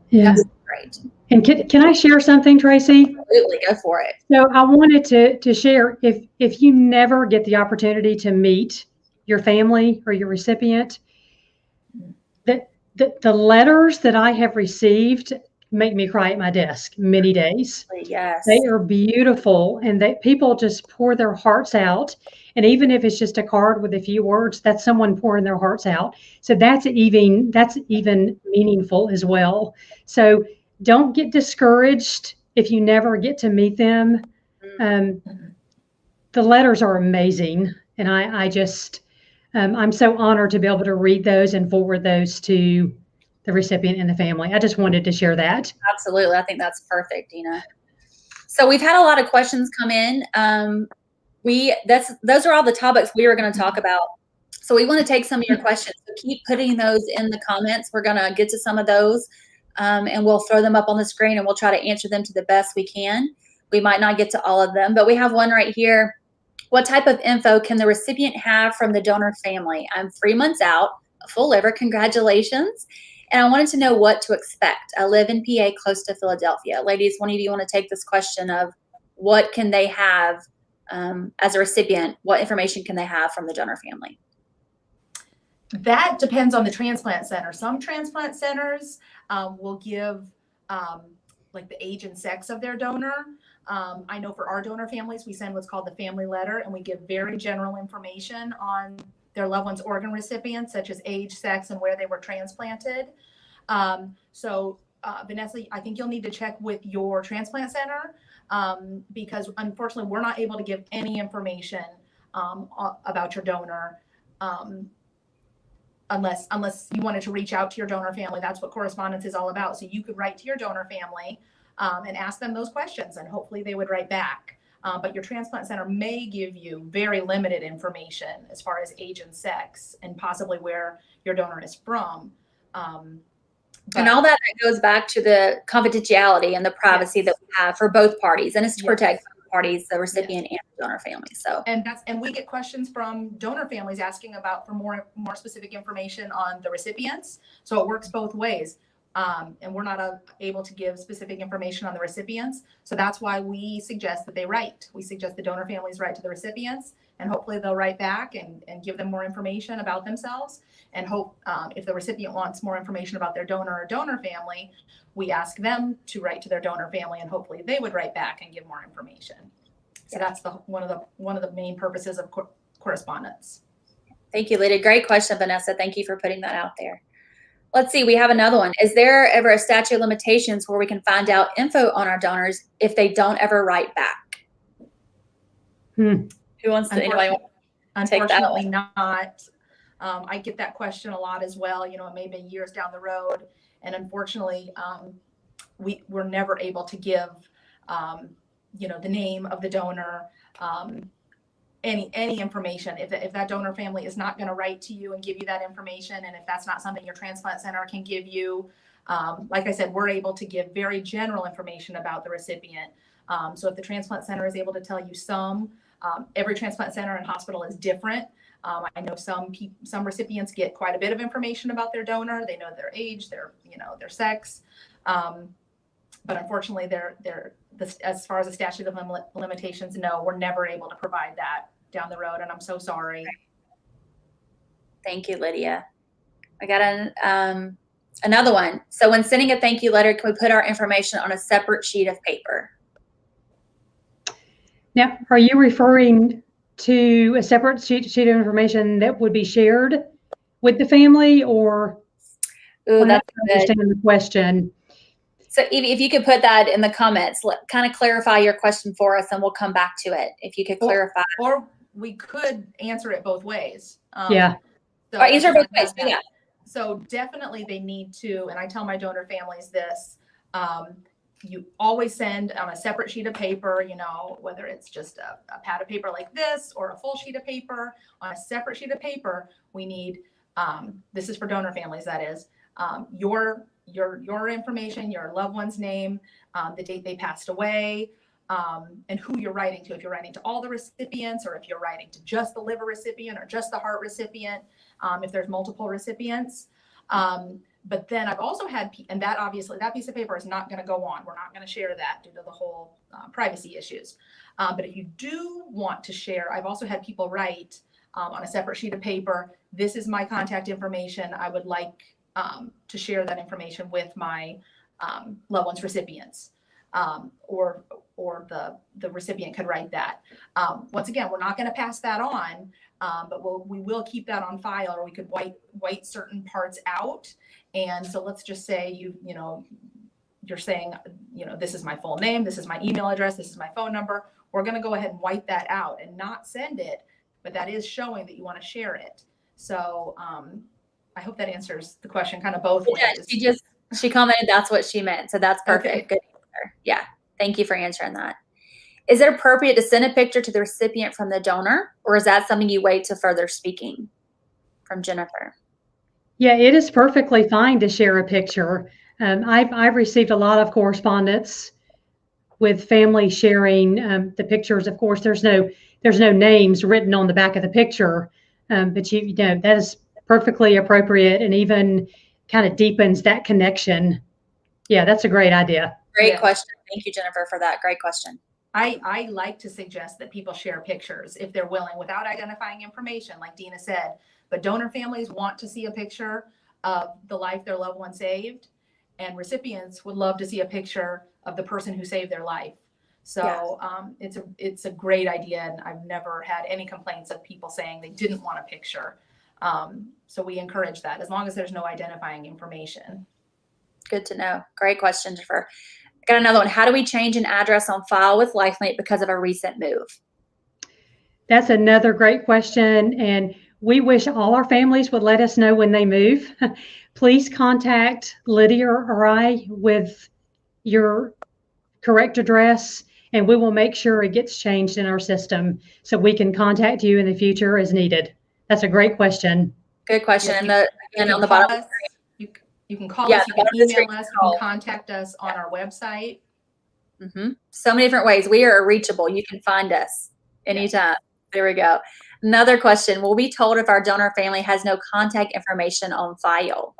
S2: Yeah.
S1: That's great.
S2: And can I share something, Tracy?
S1: Absolutely, go for it.
S2: So I wanted to share, if you never get the opportunity to meet your family or your recipient, the letters that I have received make me cry at my desk many days.
S1: Yes.
S2: They are beautiful, and people just pour their hearts out. And even if it's just a card with a few words, that's someone pouring their hearts out. So that's even meaningful as well. So don't get discouraged if you never get to meet them. The letters are amazing, and I just I'm so honored to be able to read those and forward those to the recipient and the family. I just wanted to share that.
S1: Absolutely. I think that's perfect, Dina. So we've had a lot of questions come in. Those are all the topics we were going to talk about. So we want to take some of your questions. So keep putting those in the comments. We're going to get to some of those, and we'll throw them up on the screen, and we'll try to answer them to the best we can. We might not get to all of them, but we have one right here. What type of info can the recipient have from the donor family? I'm 3 months out, a full liver. Congratulations. And I wanted to know what to expect. I live in PA, close to Philadelphia. Ladies, one of you want to take this question of what can they have as a recipient? What information can they have from the donor family?
S3: That depends on the transplant center. Some transplant centers will give like the age and sex of their donor. I know for our donor families, we send what's called the family letter, and we give very general information on their loved one's organ recipients, such as age, sex, and where they were transplanted. Vanessa, I think you'll need to check with your transplant center because unfortunately, we're not able to give any information about your donor unless you wanted to reach out to your donor family. That's what correspondence is all about. So you could write to your donor family and ask them those questions, and hopefully they would write back. But your transplant center may give you very limited information as far as age and sex and possibly where your donor is from.
S1: And all that goes back to the confidentiality and the privacy that we have for both parties, and it's to protect both parties, the recipient and the donor family. So,
S3: And we get questions from donor families asking for more specific information on the recipients. So it works both ways. And we're not able to give specific information on the recipients. So that's why we suggest that they write. We suggest the donor families write to the recipients, and hopefully they'll write back and give them more information about themselves. And hope if the recipient wants more information about their donor or donor family, we ask them to write to their donor family, and hopefully they would write back and give more information. So that's one of the main purposes of correspondence.
S1: thank you, Lydia. Great question, Vanessa. Thank you for putting that out there. Let's see, we have another one. Is there ever a statute of limitations where we can find out info on our donors if they don't ever write back? Who wants to, anybody want to take that
S3: Unfortunately
S1: one?
S3: not. I get that question a lot as well. You know, it may be years down the road. And unfortunately, we're never able to give, the name of the donor, any information. If that donor family is not going to write to you and give you that information, and if that's not something your transplant center can give you, like I said, we're able to give very general information about the recipient. So if the transplant center is able to tell you every transplant center and hospital is different. I know some recipients get quite a bit of information about their donor. They know their age, their sex. But unfortunately, as far as the statute of limitations, no, we're never able to provide that down the road, and I'm so sorry.
S1: Thank you, Lydia. I got another one. So when sending a thank you letter, can we put our information on a separate sheet of paper?
S2: Now, are you referring to a separate sheet of information that would be shared with the family, or?
S1: Ooh, that's
S2: I understand the question.
S1: So if you could put that in the comments, kind of clarify your question for us, and we'll come back to it. If you could clarify.
S3: Or we could answer it both ways.
S2: Yeah.
S1: So or answer both ways. Yeah.
S3: So definitely they need to, and I tell my donor families this, you always send on a separate sheet of paper, whether it's just a pad of paper like this or a full sheet of paper. On a separate sheet of paper, we need, this is for donor families, that is, your information, your loved one's name, the date they passed away, and who you're writing to. If you're writing to all the recipients, or if you're writing to just the liver recipient or just the heart recipient, if there's multiple recipients. But then I've also had, and that obviously, that piece of paper is not going to go on. We're not going to share that due to the whole privacy issues. But if you do want to share, I've also had people write on a separate sheet of paper, this is my contact information. I would like to share that information with my loved one's recipients, or the recipient could write that. Once again, we're not going to pass that on, but we will keep that on file, or we could white certain parts out. And so let's just say you're saying, this is my full name, this is my email address, this is my phone number. We're going to go ahead and white that out and not send it, but that is showing that you want to share it. So I hope that answers the question kind of both ways.
S1: She commented that's what she meant. So that's perfect.
S3: Okay.
S1: Good answer. Yeah. Thank you for answering that. Is it appropriate to send a picture to the recipient from the donor, or is that something you wait to further speaking? From Jennifer.
S2: Yeah, it is perfectly fine to share a picture. I've received a lot of correspondence with families sharing the pictures. Of course, there's no names written on the back of the picture, but that is perfectly appropriate, and even kind of deepens that connection. Yeah, that's a great idea.
S1: Great question. Thank you, Jennifer, for that. Great question.
S3: I like to suggest that people share pictures if they're willing, without identifying information, like Dina said. But donor families want to see a picture of the life their loved one saved, and recipients would love to see a picture of the person who saved their life. So it's a great idea, and I've never had any complaints of people saying they didn't want a picture. So we encourage that, as long as there's no identifying information.
S1: Good to know. Great question, Jennifer. I got another one. How do we change an address on file with LifeLink because of a recent move?
S2: That's another great question, and we wish all our families would let us know when they move. Please contact Lydia or I with your correct address, and we will make sure it gets changed in our system so we can contact you in the future as needed. That's a great question.
S1: Good question.
S3: Yes,
S1: and on the bottom.
S3: You can call us, you can email us, you can contact us on our website.
S1: So many different ways. We are reachable. You can find us anytime. There we go. Another question. Will we be told if our donor family has no contact information on file?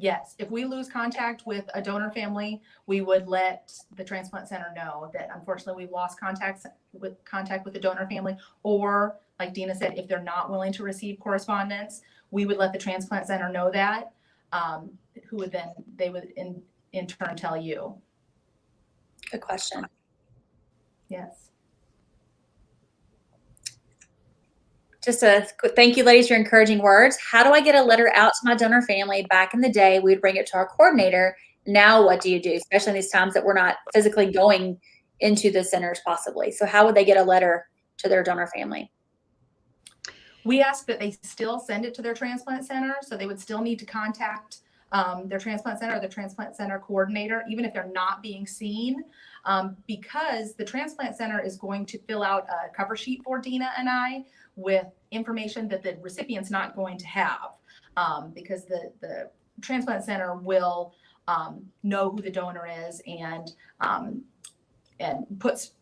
S3: Yes, if we lose contact with a donor family, we would let the transplant center know that unfortunately we've lost contact with the donor family, or like Dina said, if they're not willing to receive correspondence, we would let the transplant center know that, they would in turn tell you.
S1: Good question.
S3: Yes.
S1: Just a quick thank you, ladies, for your encouraging words. How do I get a letter out to my donor family? Back in the day, we'd bring it to our coordinator. Now, what do you do, especially in these times that we're not physically going into the centers possibly? So how would they get a letter to their donor family?
S3: We ask that they still send it to their transplant center. So they would still need to contact their transplant center or the transplant center coordinator, even if they're not being seen, because the transplant center is going to fill out a cover sheet for Dina and I with information that the recipient's not going to have, because the transplant center will know who the donor is and puts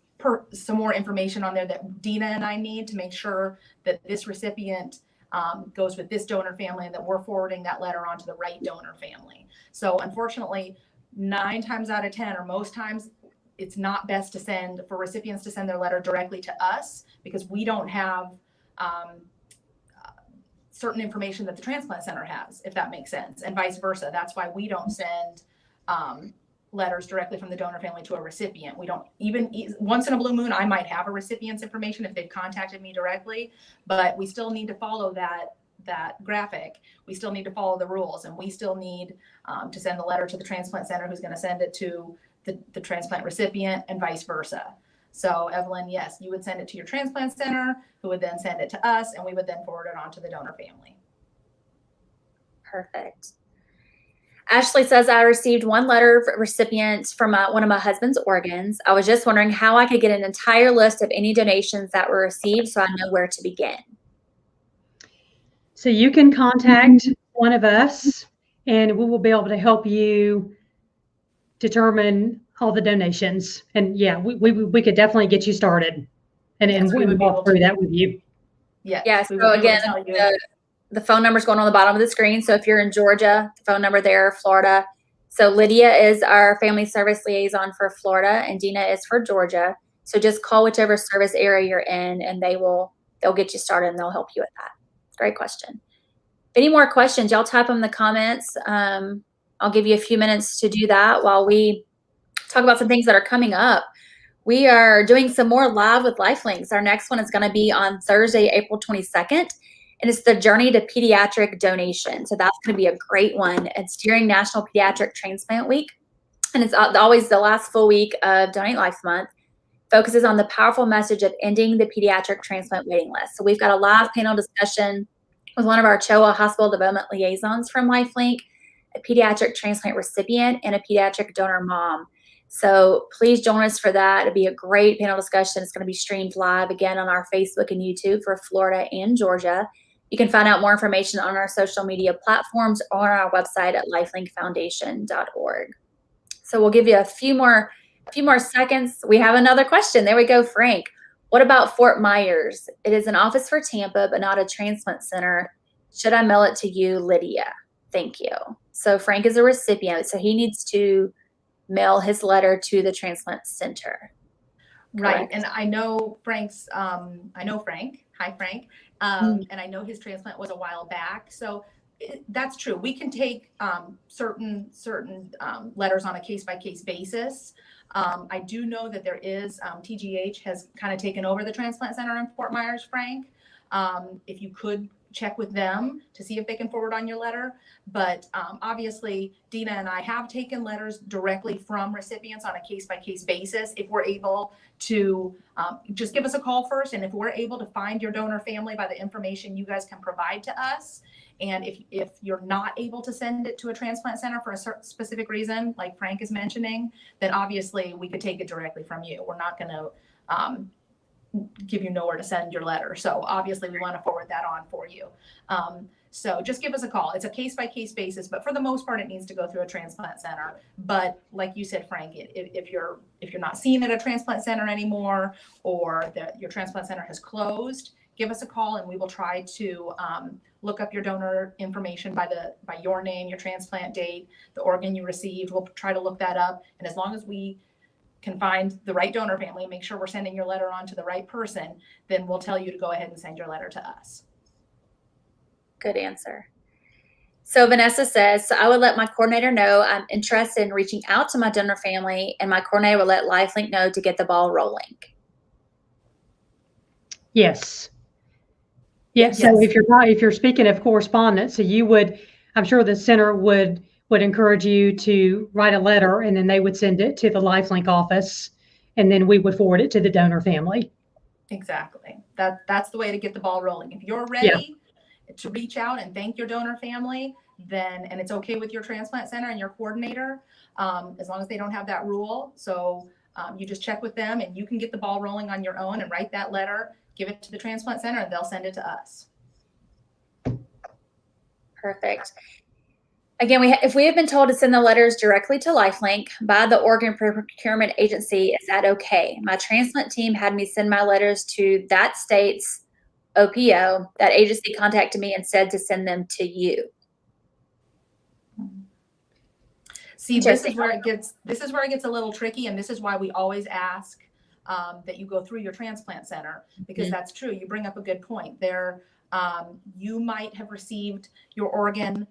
S3: some more information on there that Dina and I need to make sure that this recipient goes with this donor family and that we're forwarding that letter on to the right donor family. So unfortunately, 9 times out of 10, or most times, it's not best for recipients to send their letter directly to us, because we don't have certain information that the transplant center has, if that makes sense, and vice versa. That's why we don't send letters directly from the donor family to a recipient. We don't even, once in a blue moon, I might have a recipient's information if they've contacted me directly, but we still need to follow that graphic. We still need to follow the rules, and we still need to send the letter to the transplant center, who's going to send it to the transplant recipient, and vice versa. So Evelyn, yes, you would send it to your transplant center, who would then send it to us, and we would then forward it on to the donor family.
S1: Perfect. Ashley says, I received one letter of recipient from one of my husband's organs. I was just wondering how I could get an entire list of any donations that were received so I know where to begin.
S2: So you can contact one of us, and we will be able to help you determine all the donations. And yeah, we could definitely get you started and
S3: we would
S2: walk through that with you.
S3: Yes.
S1: So again, the phone number is going on the bottom of the screen. So if you're in Georgia, the phone number there, Florida. So Lydia is our family service liaison for Florida, and Dina is for Georgia. So just call whichever service area you're in, and they'll get you started and they'll help you with that. Great question. Any more questions? Y'all type them in the comments. I'll give you a few minutes to do that while we talk about some things that are coming up. We are doing some more live with LifeLinks. Our next one is going to be on Thursday, April 22nd, and it's the Journey to Pediatric Donation. So that's going to be a great one. It's during National Pediatric Transplant Week, and it's always the last full week of Donate Life Month. Focuses on the powerful message of ending the pediatric transplant waiting list. So we've got a live panel discussion with one of our CHOA hospital development liaisons from LifeLink, a pediatric transplant recipient, and a pediatric donor mom. So please join us for that. It'll be a great panel discussion. It's going to be streamed live again on our Facebook and YouTube for Florida and Georgia. You can find out more information on our social media platforms or on our website at lifelinkfoundation.org. So we'll give you a few more seconds. We have another question. There we go, Frank. What about Fort Myers? It is an office for Tampa, but not a transplant center. Should I mail it to you, Lydia? Thank you. So Frank is a recipient, so he needs to mail his letter to the transplant center.
S3: Right.
S1: Correct?
S3: And I know Frank. Hi, Frank. And I know his transplant was a while back. So that's true. We can take certain letters on a case-by-case basis. I do know that there is TGH has kind of taken over the transplant center in Fort Myers, Frank. If you could check with them to see if they can forward on your letter. But obviously, Dina and I have taken letters directly from recipients on a case-by-case basis. If we're able to, just give us a call first. And if we're able to find your donor family by the information you guys can provide to us, and if you're not able to send it to a transplant center for a specific reason, like Frank is mentioning, then obviously we could take it directly from you. We're not going to give you nowhere to send your letter. So obviously we want to forward that on for you. So just give us a call. It's a case-by-case basis, but for the most part, it needs to go through a transplant center. But like you said, Frank, if you're not seen at a transplant center anymore, or your transplant center has closed, give us a call and we will try to look up your donor information by your name, your transplant date, the organ you received. We'll try to look that up. And as long as we can find the right donor family and make sure we're sending your letter on to the right person, then we'll tell you to go ahead and send your letter to us.
S1: Good answer. So Vanessa says, so I would let my coordinator know I'm interested in reaching out to my donor family, and my coordinator will let LifeLink know to get the ball rolling.
S2: Yes. Yeah.
S3: Yes.
S2: So if you're speaking of correspondence, so you would, I'm sure the center would encourage you to write a letter, and then they would send it to the LifeLink office, and then we would forward it to the donor family.
S3: Exactly. That's the way to get the ball rolling. If you're ready to reach out and thank your donor family, and it's okay with your transplant center and your coordinator, as long as they don't have that rule. So you just check with them and you can get the ball rolling on your own and write that letter, give it to the transplant center, and they'll send it to us.
S1: Perfect. Again, if we have been told to send the letters directly to LifeLink by the organ procurement agency, is that okay? My transplant team had me send my letters to that state's OPO. That agency contacted me and said to send them to you.
S3: See, this is where it gets a little tricky, and this is why we always ask that you go through your transplant center, because that's true. You bring up a good point there. You might have received your organ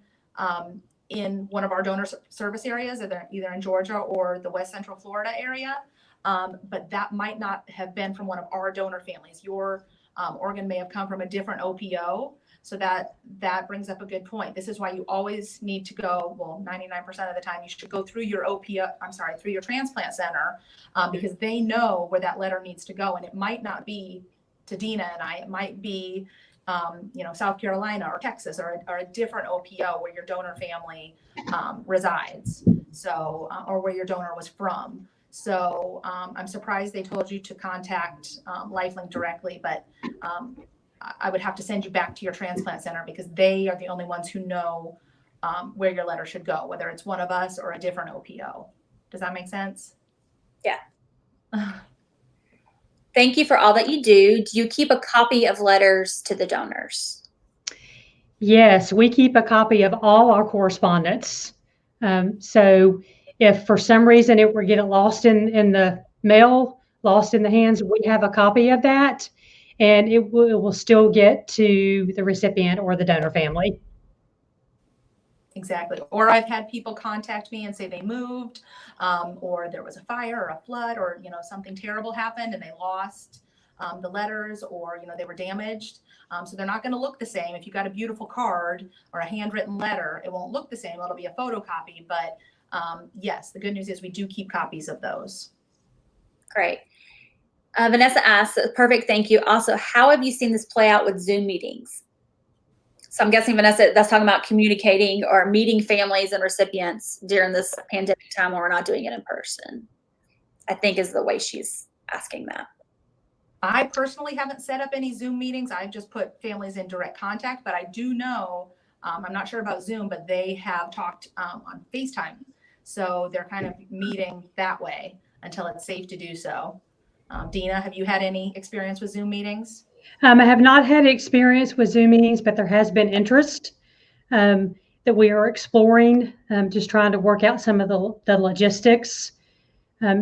S3: in one of our donor service areas, either in Georgia or the West Central Florida area, but that might not have been from one of our donor families. Your organ may have come from a different OPO. So that brings up a good point. This is why you always need to go, well, 99% of the time, you should go through your through your transplant center, because they know where that letter needs to go. And it might not be to Dina and I, it might be, South Carolina or Texas or a different OPO where your donor family resides. So, or where your donor was from. So I'm surprised they told you to contact LifeLink directly, but I would have to send you back to your transplant center, because they are the only ones who know where your letter should go, whether it's one of us or a different OPO. Does that make sense?
S1: Yeah. Thank you for all that you do. Do you keep a copy of letters to the donors?
S2: Yes, we keep a copy of all our correspondence. So if for some reason it were to get lost in the mail, lost in the hands, we have a copy of that, and it will still get to the recipient or the donor family.
S3: Exactly. Or I've had people contact me and say they moved, or there was a fire or a flood, or something terrible happened and they lost the letters, or they were damaged. So they're not going to look the same. If you got a beautiful card or a handwritten letter, it won't look the same. It'll be a photocopy. But yes, the good news is we do keep copies of those.
S1: Great. Vanessa asks, perfect, thank you. Also, how have you seen this play out with Zoom meetings? So I'm guessing, Vanessa, that's talking about communicating or meeting families and recipients during this pandemic time when we're not doing it in person, I think is the way she's asking that.
S3: I personally haven't set up any Zoom meetings. I've just put families in direct contact, but I do know, I'm not sure about Zoom, but they have talked on FaceTime. So they're kind of meeting that way until it's safe to do so. Dina, have you had any experience with Zoom meetings?
S2: I have not had experience with Zoom meetings, but there has been interest that we are exploring, just trying to work out some of the logistics,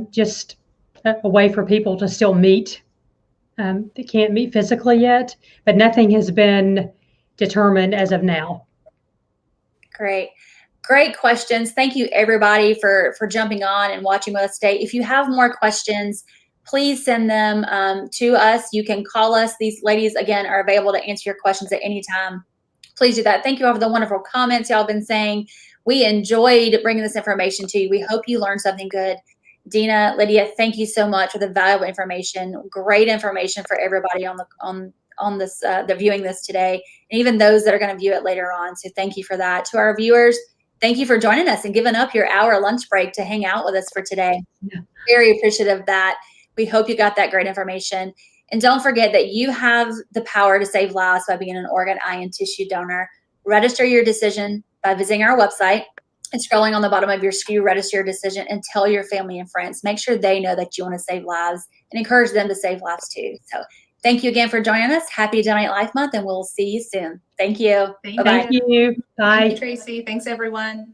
S2: just a way for people to still meet. They can't meet physically yet, but nothing has been determined as of now.
S1: Great. Great questions. Thank you, everybody, for jumping on and watching with us today. If you have more questions, please send them to us. You can call us. These ladies, again, are available to answer your questions at any time. Please do that. Thank you all for the wonderful comments y'all been saying. We enjoyed bringing this information to you. We hope you learned something good. Dina, Lydia, thank you so much for the valuable information. Great information for everybody on this, they're viewing this today, and even those that are going to view it later on. So thank you for that. To our viewers, thank you for joining us and giving up your hour lunch break to hang out with us for today.
S2: Yeah.
S1: Very appreciative of that. We hope you got that great information. And don't forget that you have the power to save lives by being an organ, eye, and tissue donor. register your decision by visiting our website and scrolling on the bottom of your SKU, register your decision, and tell your family and friends. Make sure they know that you want to save lives and encourage them to save lives too. So thank you again for joining us. Happy Donate Life Month, and we'll see you soon. Thank you.
S3: Thank
S1: Bye-bye.
S2: Thank you. Bye.
S3: Thank you, Tracy. Thanks, everyone.